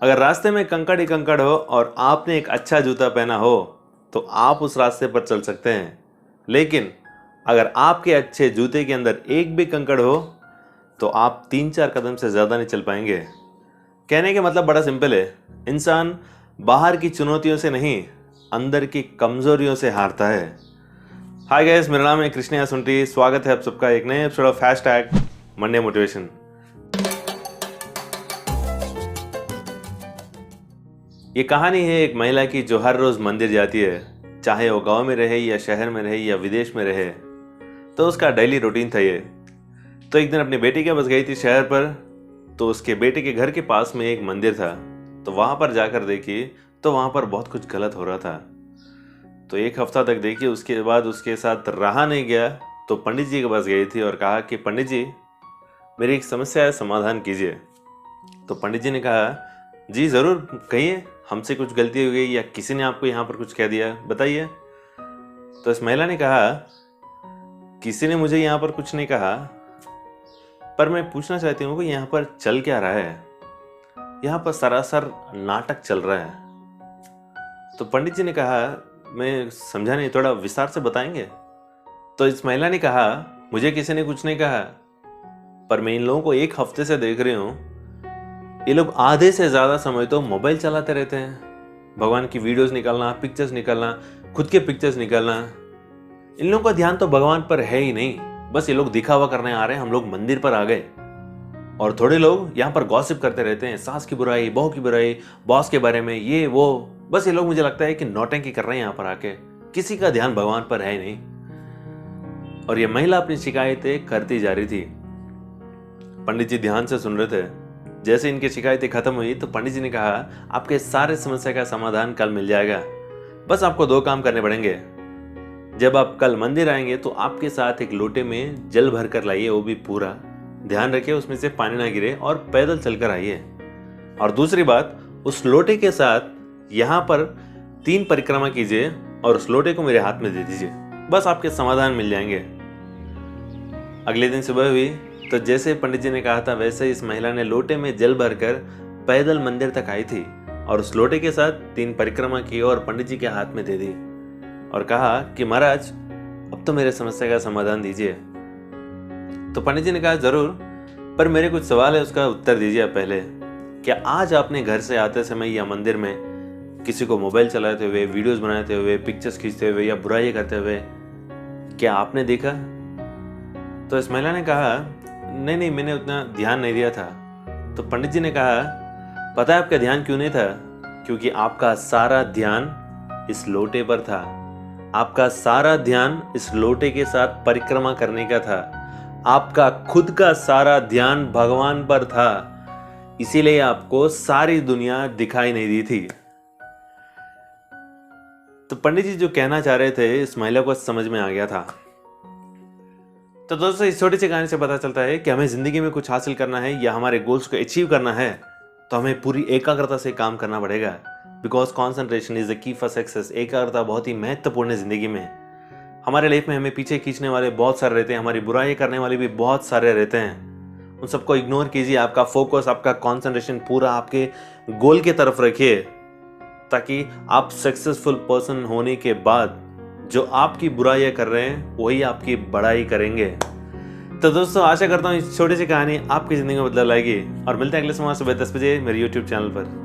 अगर रास्ते में कंकड़ ही कंकड़ हो और आपने एक अच्छा जूता पहना हो तो आप उस रास्ते पर चल सकते हैं, लेकिन अगर आपके अच्छे जूते के अंदर एक भी कंकड़ हो तो आप 3-4 कदम से ज़्यादा नहीं चल पाएंगे। कहने का मतलब बड़ा सिंपल है, इंसान बाहर की चुनौतियों से नहीं, अंदर की कमज़ोरियों से हारता है। हाय गाइस, मेरा नाम है कृष्णया सुंटी। स्वागत है आप सबका एक नए एपिसोड ऑफ #मंडे मोटिवेशन। ये कहानी है एक महिला की जो हर रोज़ मंदिर जाती है, चाहे वो गांव में रहे या शहर में रहे या विदेश में रहे। तो उसका डेली रूटीन था ये। तो एक दिन अपनी बेटी के पास गई थी शहर पर। तो उसके बेटे के घर के पास में एक मंदिर था। तो वहाँ पर जाकर देखी तो वहाँ पर बहुत कुछ गलत हो रहा था। तो एक हफ्ता तक देखी, उसके बाद उसके साथ रहा नहीं गया। तो पंडित जी के पास गई थी और कहा कि पंडित जी, मेरी एक समस्या है, समाधान कीजिए। तो पंडित जी ने कहा, जी ज़रूर, कहिए, हमसे कुछ गलती हो गई या किसी ने आपको यहाँ पर कुछ कह दिया, बताइए। तो इस महिला ने कहा, किसी ने मुझे यहाँ पर कुछ नहीं कहा, पर मैं पूछना चाहती हूँ कि यहाँ पर चल क्या रहा है। यहाँ पर सरासर नाटक चल रहा है। तो पंडित जी ने कहा, मैं समझा नहीं, थोड़ा विस्तार से बताएंगे। तो इस महिला ने कहा, मुझे किसी ने कुछ नहीं कहा, पर मैं इन लोगों को एक हफ्ते से देख रही हूँ, ये लोग आधे से ज़्यादा समय तो मोबाइल चलाते रहते हैं। भगवान की वीडियोस निकालना, पिक्चर्स निकालना, खुद के पिक्चर्स निकालना। इन लोगों का ध्यान तो भगवान पर है ही नहीं। बस ये लोग दिखावा करने आ रहे हैं, हम लोग मंदिर पर आ गए। और थोड़े लोग यहाँ पर गॉसिप करते रहते हैं, सास की बुराई, बहू की बुराई, बॉस के बारे में, ये वो। बस ये लोग, मुझे लगता है कि नौटंकी कर रहे हैं यहाँ पर आके। किसी का ध्यान भगवान पर है ही नहीं। और ये महिला अपनी शिकायतें करती जा रही थी। पंडित जी ध्यान से सुन रहे थे। जैसे इनकी शिकायतें खत्म हुई तो पंडित जी ने कहा, आपके सारे समस्या का समाधान कल मिल जाएगा। बस आपको 2 काम करने पड़ेंगे। जब आप कल मंदिर आएंगे तो आपके साथ एक लोटे में जल भर कर लाइए, वो भी पूरा। ध्यान रखिए उसमें से पानी ना गिरे, और पैदल चलकर आइए। और दूसरी बात, उस लोटे के साथ यहाँ पर 3 परिक्रमा कीजिए और उस लोटे को मेरे हाथ में दे दीजिए। बस आपके समाधान मिल जाएंगे। अगले दिन सुबह हुई तो जैसे पंडित जी ने कहा था वैसे इस महिला ने लोटे में जल भरकर पैदल मंदिर तक आई थी और उस लोटे के साथ 3 परिक्रमा की और पंडित जी के हाथ में दे दी और कहा कि महाराज, अब तो मेरे समस्या का समाधान दीजिए। तो पंडित जी ने कहा, जरूर, पर मेरे कुछ सवाल है, उसका उत्तर दीजिए आप पहले। क्या आज आपने घर से आते समय या मंदिर में किसी को मोबाइल चलाते हुए, वीडियोस बनाते हुए, पिक्चर्स खींचते हुए या बुराई करते हुए क्या आपने देखा? तो इस महिला ने कहा, नहीं, मैंने उतना ध्यान नहीं दिया था। तो पंडित जी ने कहा, पता है आपका ध्यान क्यों नहीं था? क्योंकि आपका सारा ध्यान इस लोटे पर था। आपका सारा ध्यान इस लोटे के साथ परिक्रमा करने का था। आपका खुद का सारा ध्यान भगवान पर था। इसीलिए आपको सारी दुनिया दिखाई नहीं दी थी। तो पंडित जी जो कहना चाह रहे थे, इस महिला को समझ में आ गया था। तो दोस्तों, इस छोटी सी कहानी से पता चलता है कि हमें जिंदगी में कुछ हासिल करना है या हमारे गोल्स को अचीव करना है तो हमें पूरी एकाग्रता से काम करना पड़ेगा। Because concentration is the key for success. एकाग्रता बहुत ही महत्वपूर्ण है जिंदगी में। हमारे लाइफ में हमें पीछे खींचने वाले बहुत सारे रहते हैं, हमारी बुराई करने वाले भी बहुत सारे रहते हैं। उन सबको इग्नोर कीजिए। आपका फोकस, आपका कॉन्सेंट्रेशन पूरा आपके गोल की तरफ रखिए, ताकि आप सक्सेसफुल पर्सन होने के बाद जो आपकी बुराइयां कर रहे हैं वही आपकी बड़ाई करेंगे। तो दोस्तों, आशा करता हूँ इस छोटी सी कहानी आपकी जिंदगी में बदलाव लाएगी और मिलते हैं अगले सोमवार सुबह 10 बजे मेरे YouTube चैनल पर।